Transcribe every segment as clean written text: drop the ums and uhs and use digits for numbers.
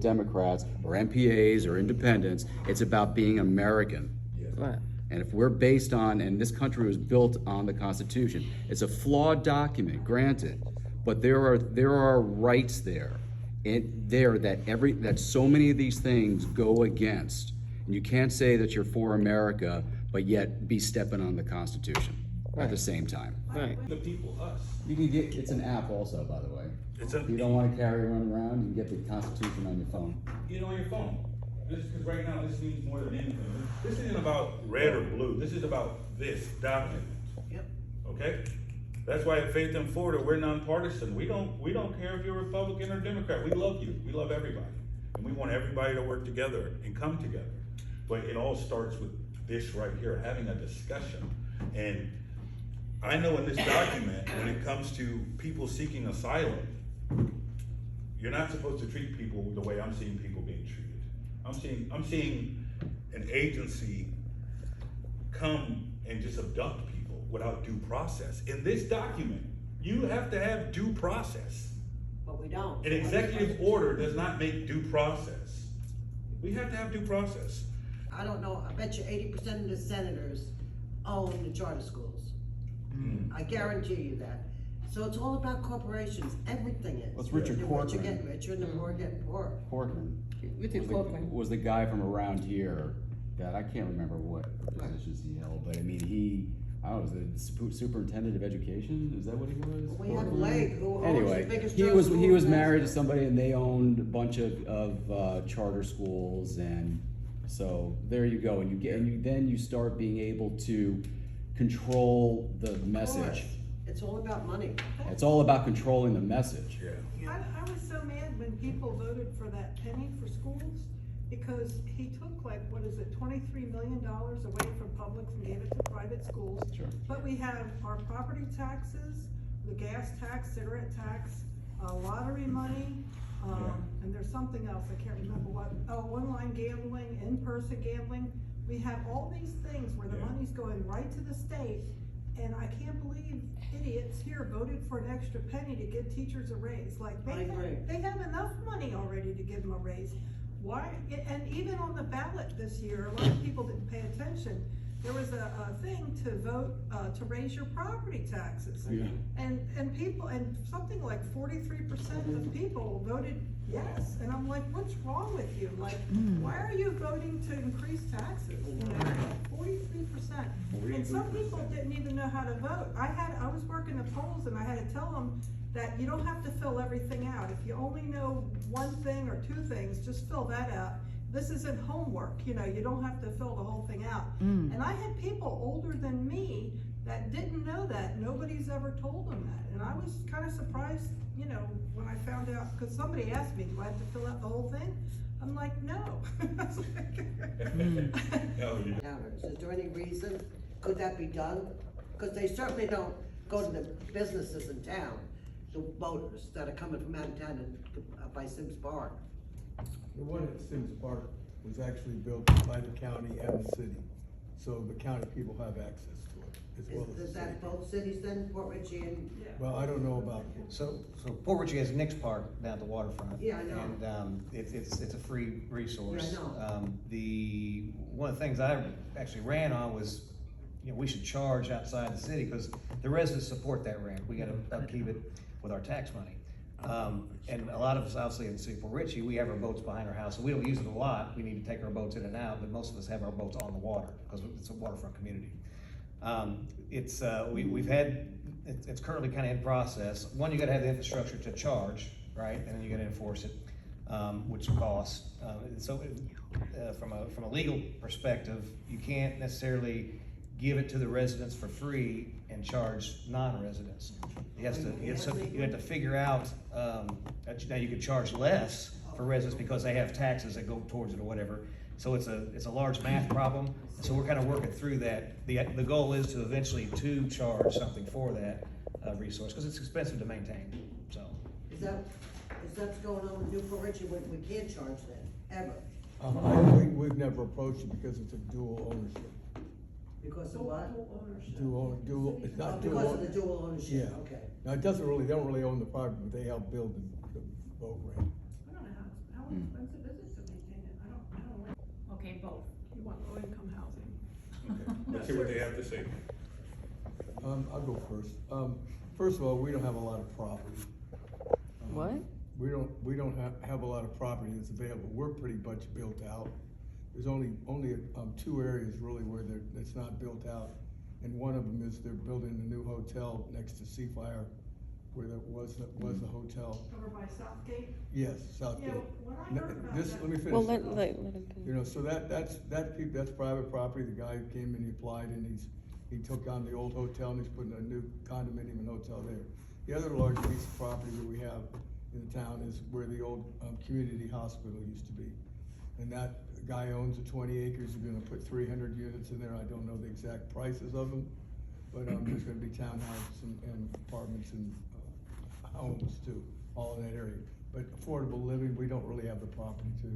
Democrats or MPAs or independents. It's about being American. Right. And if we're based on, and this country was built on the Constitution, it's a flawed document, granted, but there are rights there, that so many of these things go against. And you can't say that you're for America, but yet be stepping on the Constitution at the same time. Right. The people, us. You can get, it's an app also, by the way. It's a, You don't want to carry one around, you can get the Constitution on your phone. Get on your phone. This, because right now this means more than anything. This isn't about red or blue. This is about this document. Yep. Okay? That's why at Faith in Florida, we're nonpartisan. We don't care if you're Republican or Democrat. We love you. We love everybody. And we want everybody to work together and come together. But it all starts with this right here, having a discussion. And I know in this document, when it comes to people seeking asylum, you're not supposed to treat people the way I'm seeing people being treated. I'm seeing an agency come and just abduct people without due process. In this document, you have to have due process. But we don't. An executive order does not make due process. We have to have due process. I don't know, I bet you 80% of the senators own the charter schools. I guarantee you that. So it's all about corporations, everything is. Well, it's Richard The rich are Corcoran. getting richer and the poor are getting poorer. Corcoran Richard Corcoran. was the guy from around here that I can't remember what positions he held, but I mean, I don't know, was the superintendent of education? Is that what he was? We have Corcoran? Lake, who owns the Anyway, biggest he charter was school in married to Pasco. somebody and they owned a bunch of charter schools, and so there you go, and then you start being able to control the message. It's all about money. It's all about controlling the message. Yeah. I was so mad when people voted for that penny for schools, because he took like, what is it, $23 million away from public and gave it to private schools. Sure. But we have our property taxes, the gas tax, cigarette tax, lottery money, and there's something else, I can't remember what, online gambling, in-person gambling. We have all these things where the money's going right to the state, and I can't believe idiots here voted for an extra penny to give teachers a raise. Like, I agree. they have enough money already to give them a raise. Why, and even on the ballot this year, a lot of people didn't pay attention. There was a thing to vote, to raise your property taxes. Yeah. And people, and something like 43% of people voted yes. And I'm like, what's wrong with you? Like, why are you voting to increase taxes? You know, 43%. And some people didn't even know how to vote. I was working the polls and I had to tell them that you don't have to fill everything out. If you only know one thing or two things, just fill that out. This isn't homework, you know, you don't have to fill the whole thing out. And I had people older than me that didn't know that. Nobody's ever told them that. And I was kind of surprised, you know, when I found out, because somebody asked me, do I have to fill out the whole thing? I'm like, no. Is there any reason, could that be done? Because they certainly don't go to the businesses in town, the voters that are coming from out of town and by Sims Park. The one at Sims Park was actually built by the county and the city, so the county people have access to it, as well as the Is city. that both cities then, Port Richey and? Well, I don't know about, So Port Richey has Nick's Park down at the waterfront. Yeah, I know. And, it's a free resource. Yeah, I know. One of the things I actually ran on was, you know, we should charge outside the city, because the residents support that rent. We gotta upkeep it with our tax money. And a lot of us, obviously in the city of Port Richey, we have our boats behind our house, so we don't use it a lot. We need to take our boats in and out, but most of us have our boats on the water, because it's a waterfront community. It's currently kind of in process. One, you gotta have the infrastructure to charge, right? And then you gotta enforce it, which costs. From a legal perspective, you can't necessarily give it to the residents for free and charge non-residents. You have to figure out, now you could charge less for residents because they have taxes that go towards it or whatever. So it's a large math problem. So we're kind of working through that. The goal is to eventually charge something for that resource, because it's expensive to maintain, so. Is that what's going on with New Port Richey, we can't charge that, ever? we've never approached it because it's a dual ownership. Because of what? Dual, it's not dual. Because of the dual ownership, Yeah. okay. Now, they don't really own the property, but they help build the boat ramp. I don't know how how expensive is it to maintain it? I don't like, Okay, both. you want low income housing. Okay, let's see what they have to say. I'll go first. First of all, we don't have a lot of property. What? We don't have a lot of property that's available. We're pretty much built out. There's only two areas really where it's not built out. And one of them is they're building a new hotel next to Seafire, where there was the hotel. Over by Southgate? Yes, Southgate. Yeah, what I heard about This, that- let me finish. Well, let him You know, so that's private property. The guy came and he applied and he took on the old hotel and he's putting a new condominium and hotel there. The other large piece of property that we have in the town is where the old, community hospital used to be. And that guy owns 20 acres. He's gonna put 300 units in there. I don't know the exact prices of them. But, there's gonna be townhouses and apartments and, homes too, all in that area. But affordable living, we don't really have the property to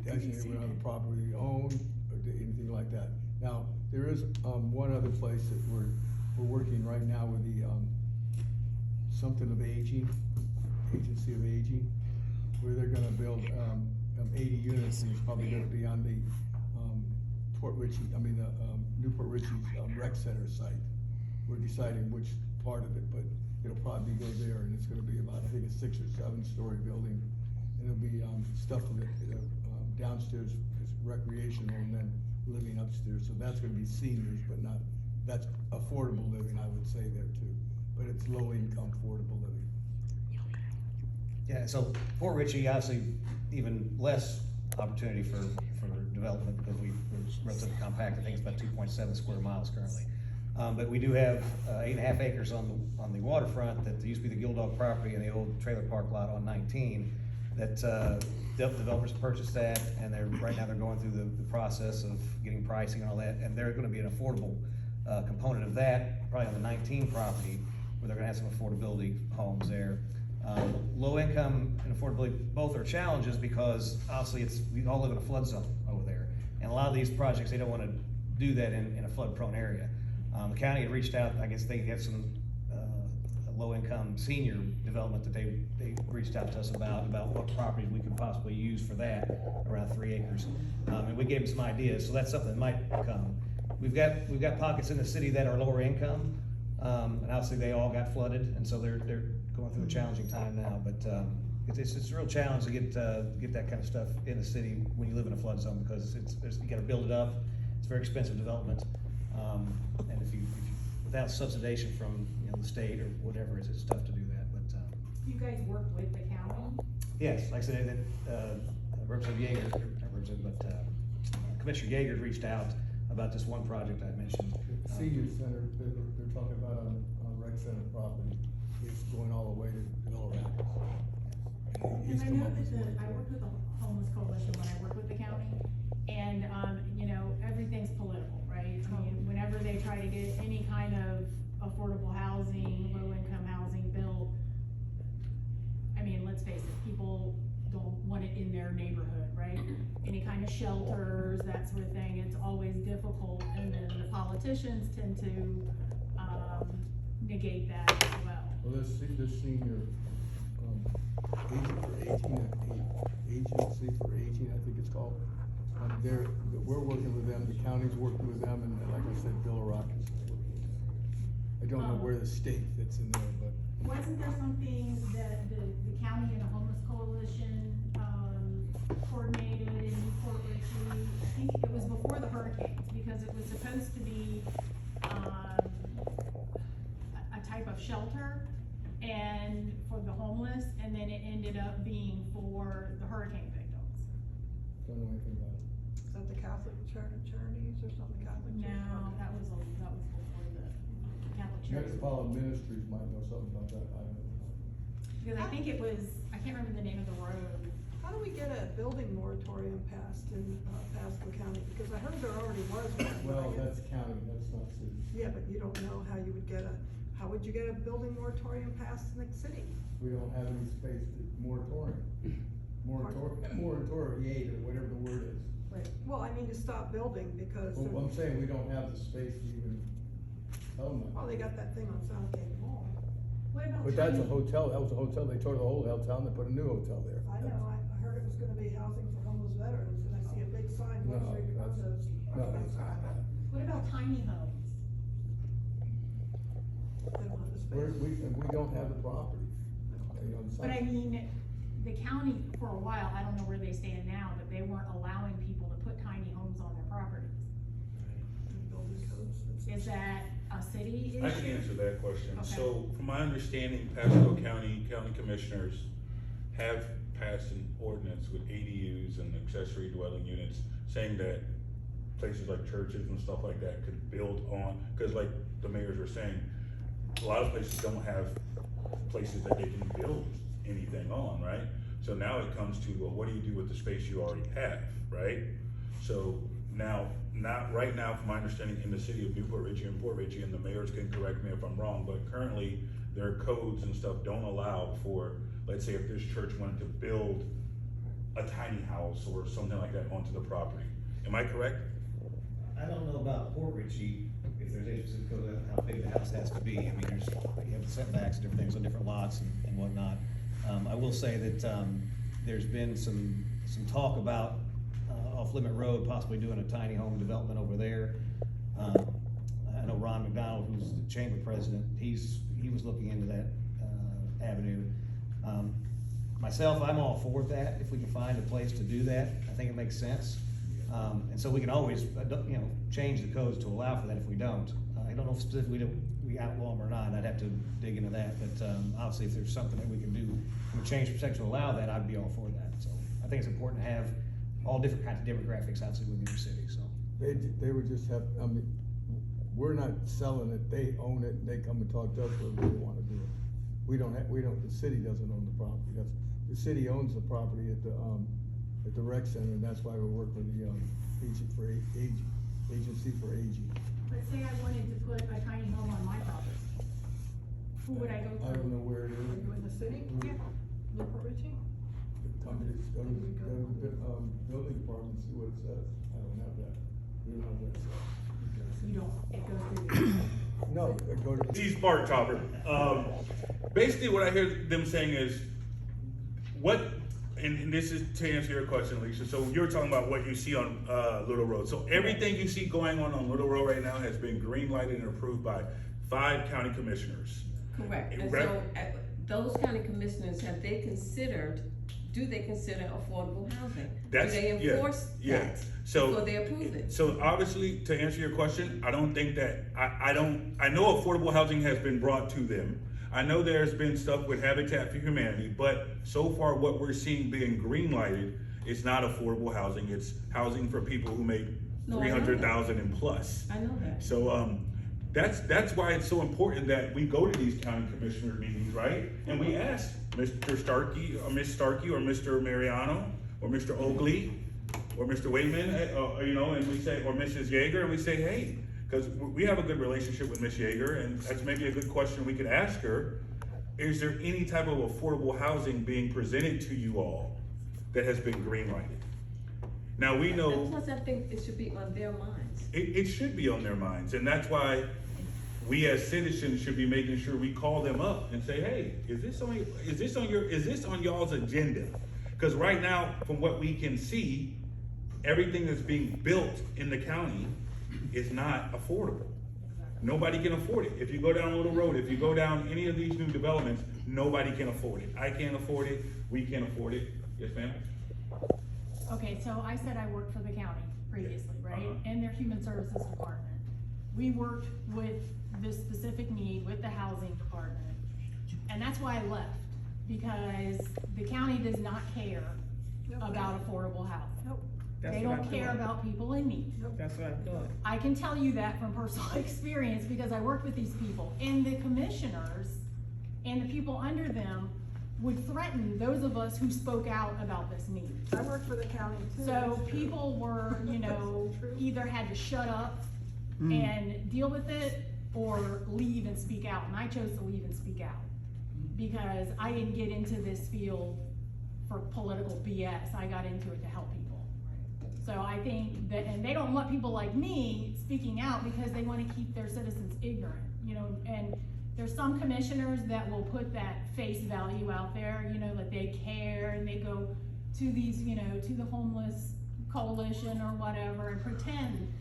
designate, we don't have the property to own or do anything like that. Now, there is, one other place that we're working right now with the, something of aging, Agency of Aging, where they're gonna build, 80 units, and it's probably gonna be on the, Port Richey, Newport Richey's, rec center site. We're deciding which part of it, but it'll probably go there, and it's gonna be about, I think, a 6 or 7 story building. And it'll be, stuff with it, downstairs is recreational, and then living upstairs, so that's gonna be seniors, but not, that's affordable living, I would say there too. But it's low income, affordable living. Yeah, so Port Richey, obviously, even less opportunity for development because we're relatively compact. I think it's about 2.7 square miles currently. But we do have 8.5 acres on the waterfront that used to be the Gildog property and the old trailer park lot on 19 that developers purchased that, and right now they're going through the process of getting pricing and all that, and they're gonna be an affordable component of that, probably on the 19 property, where they're gonna have some affordability homes there. Low income and affordability, both are challenges because obviously we all live in a flood zone over there. And a lot of these projects, they don't wanna do that in a flood prone area. The county had reached out, I guess they have some, low income senior development that they reached out to us about what properties we could possibly use for that, around 3 acres. And we gave them some ideas, so that's something that might come. We've got pockets in the city that are lower income, and obviously they all got flooded, and so they're going through a challenging time now, but, it's a real challenge to get that kind of stuff in the city when you live in a flood zone, because you gotta build it up, it's very expensive development. And if you without subsidization from, the state or whatever, it's tough to do that, but, You guys work with the county? yes, like I said, Representative Yeager, not Representative, but, Commissioner Yeager reached out about this one project I mentioned. Senior center, they're talking about on rec center property, it's going all the way to Villa Rapids. And I know that I worked with the homeless coalition when I worked with the county, and, everything's political, right? I mean, whenever they try to get any kind of affordable housing, low-income housing built, I mean, let's face it, people don't want it in their neighborhood, right? Any kind of shelters, that sort of thing, it's always difficult, and then the politicians tend to, negate that as well. Well, this senior, agency for aging, I think it's called. We're working with them, the county's working with them, and like I said, Villa Rock is working with them. I don't know where the state fits in there, but. Wasn't there something that the county and the homeless coalition, coordinated in Port Richey? I think it was before the hurricanes, because it was supposed to be, a type of shelter and for the homeless, and then it ended up being for the hurricane victims. Don't know anything about it. Is that the Catholic charities or something, Catholic church? No, that was before the Catholic Church. Metropolitan Ministries might know something about that, I don't know. Because I think it was, I can't remember the name of the road. How do we get a building moratorium passed in, Pasco County? Because I heard there already was one. Well, that's county, that's not city. Yeah, but you don't know how you would get how would you get a building moratorium passed in the city? We don't have any space to moratorium, moratoriate, or whatever the word is. Well, I mean to stop building because. Well, I'm saying we don't have the space to even tell them Well, that. they got that thing on Southgate Mall. What about But that's a Chinese- hotel, that was a hotel, they tore the whole hotel down, they put a new hotel there. I know, I heard heard it was gonna be housing for homeless veterans, and I see a big sign, No, luxury that's- condos. no, it's not that. What about tiny homes? They don't have the space. We don't have the property. You know, But I mean, the county, for a while, I don't know where they stand now, but they weren't allowing people to put tiny homes on their properties. Building codes. Is that a city issue? I can answer that question. Okay. So, from my understanding, Pasco County commissioners have passed an ordinance with ADUs and accessory dwelling units, saying that places like churches and stuff like that could build on, cause like the mayors were saying, a lot of places don't have places that they can build anything on, right? So now it comes to, well, what do you do with the space you already have, right? So now, right now, from my understanding, in the city of Newport Richey and Port Richey, and the mayors can correct me if I'm wrong, but currently their codes and stuff don't allow for, let's say if this church wanted to build a tiny house or something like that onto the property. Am I correct? I don't know about Port Richey, if there's any specific code on how big the house has to be. I mean, you have setbacks and different things on different lots and whatnot. I will say that, there's been some talk about, off Limit Road, possibly doing a tiny home development over there. I know Ron McDonald, who's the chamber president, he was looking into that, avenue. Myself, I'm all for that, if we can find a place to do that, I think it makes sense. And so we can always, you know, change the codes to allow for that if we don't. I don't know if specifically we outlaw them or not, I'd have to dig into that, but, obviously if there's something that we can do from a change perspective to allow that, I'd be all for that. So I think it's important to have all different kinds of demographics outside within your city, so. They would just have, I mean, we're not selling it, they own it, and they come and talk to us what they wanna do. The city doesn't own the property, the city owns the property at the rec center, and that's why we work with the, agency for aging. Let's say I wanted to put a tiny home on my property. Who would I go I don't through? know where it Are you is. in the city? Yeah. Newport Richey? Go to the building department, see what it says. I don't have that. We don't have that. You don't, it goes through. No, go to. He's Bart Chopper. Basically what I hear them saying is, and this is to answer your question, Alicia, so you're talking about what you see on, Little Road. So everything you see going on Little Road right now has been green lighted and approved by 5 county commissioners. Correct, and Right. so, those county commissioners, do they consider affordable housing? That's, Do they yeah, enforce yeah. that So, before they approve it? So obviously, to answer your question, I don't think that, I know affordable housing has been brought to them. I know there's been stuff with Habitat for Humanity, but so far what we're seeing being green lighted is not affordable housing, it's housing for people who make No, I know that. 300,000 and plus. I know that. So, that's why it's so important that we go to these county commissioner meetings, right? And we ask Mr. Starkey, or Ms. Starkey, or Mr. Mariano, or Mr. Oakley, or Mr. Waitman, you know, and we say, or Mrs. Yeager, and we say, hey, because we have a good relationship with Ms. Yeager, and that's maybe a good question we could ask her. Is there any type of affordable housing being presented to you all that has been green lighted? Now, we know. Plus, I think it should be on their minds. It should be on their minds, and that's why we as citizens should be making sure we call them up and say, hey, is this on y'all's agenda? Because right now, from what we can see, everything that's being built in the county is not affordable. Nobody can afford it. If you go down Little Road, if you go down any of these new developments, nobody can afford it. I can't afford it, we can't afford it. Yes, ma'am? Okay, so I said I worked for the county previously, right? Uh-huh. In their human services department. We worked with this specific need with the housing department. And that's why I left, because the county does not care about affordable housing. Nope. They don't care about people in need. That's what I thought. I can tell you that from personal experience because I worked with these people. And the commissioners and the people under them would threaten those of us who spoke out about this need. I work for the county too. So people were, you know, True. either had to shut up and deal with it or leave and speak out. And I chose to leave and speak out because I didn't get into this field for political BS. I got into it to help people. So I think that, and they don't want people like me speaking out because they want to keep their citizens ignorant, you know, and there's some commissioners that will put that face value out there, you know, that they care and they go to these, to the homeless coalition or whatever and pretend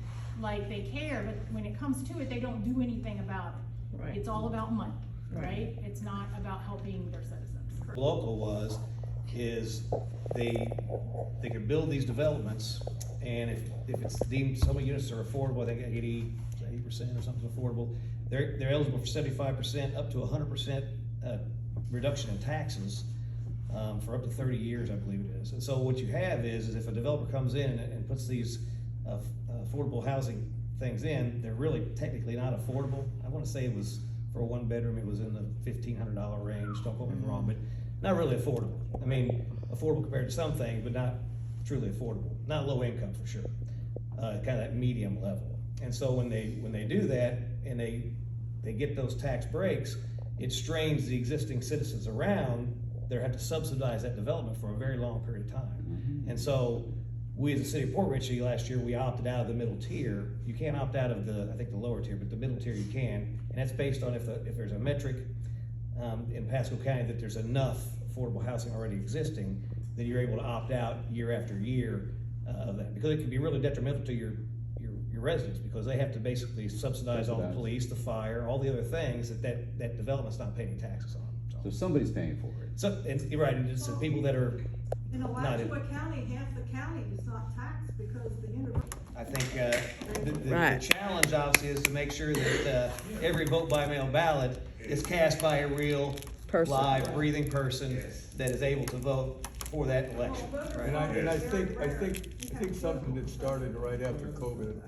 like they care, but when it comes to it, they don't do anything about it. Right. It's all about money, right? It's not about helping their citizens. Local is they can build these developments, and if it's deemed some units are affordable, I think 80% or something's affordable, they're eligible for 75% up to 100% reduction in taxes for up to 30 years, I believe it is. And so what you have is if a developer comes in and puts these affordable housing things in, they're really technically not affordable. I want to say it was for a one bedroom, it was in the $1,500 range. Don't quote me wrong, but not really affordable. I mean, affordable compared to some things, but not truly affordable. Not low income for sure. Kind of that medium level. And so when they do that and they get those tax breaks, it strains the existing citizens around. They have to subsidize that development for a very long period of time. And so we as a city of Port Richey last year, we opted out of the middle tier. You can't opt out of the lower tier, but the middle tier you can. And that's based on if there's a metric in Pasco County that there's enough affordable housing already existing, then you're able to opt out year after year of that. Because it can be really detrimental to your residents, because they have to basically subsidize all the police, the fire, all the other things that development's not paying taxes on. So somebody's paying for it. So, and you're right, and it's the people that are In not in. Alachua County, half the county is not taxed because the university. I think the Right. challenge obviously is to make sure that every vote by mail ballot is cast by a real, Person. live, breathing person that is able to vote for that election. And I think something that started right after COVID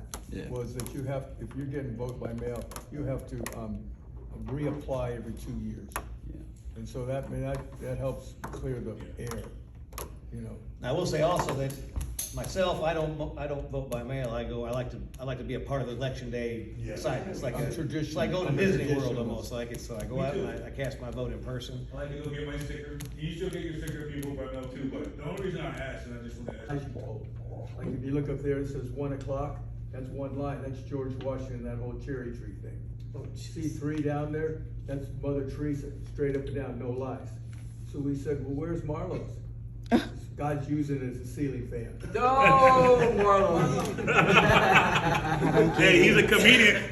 was that you have, if you're getting vote by mail, you have to, reapply every 2 years. Yeah. And so that helps clear the air, I will say also that myself, I don't vote by mail. I like to be a part of the election day cycle. It's like I'm it's like going to I'm a Disney World traditionalist. almost. Like it's so I go out and I cast my vote in person. I like to go get my sticker. You still get your sticker if you vote by mail too, but the only reason I asked, and I just want to As ask. you told. Like if you look up there, it says 1 o'clock, that's one line, that's George Washington, that whole cherry tree thing. See 3 down there, that's Mother Teresa, straight up and down, no lies. So we said, well, where's Marlowe's? God's using it as a ceiling fan. No, Marlowe. Hey, he's a comedian.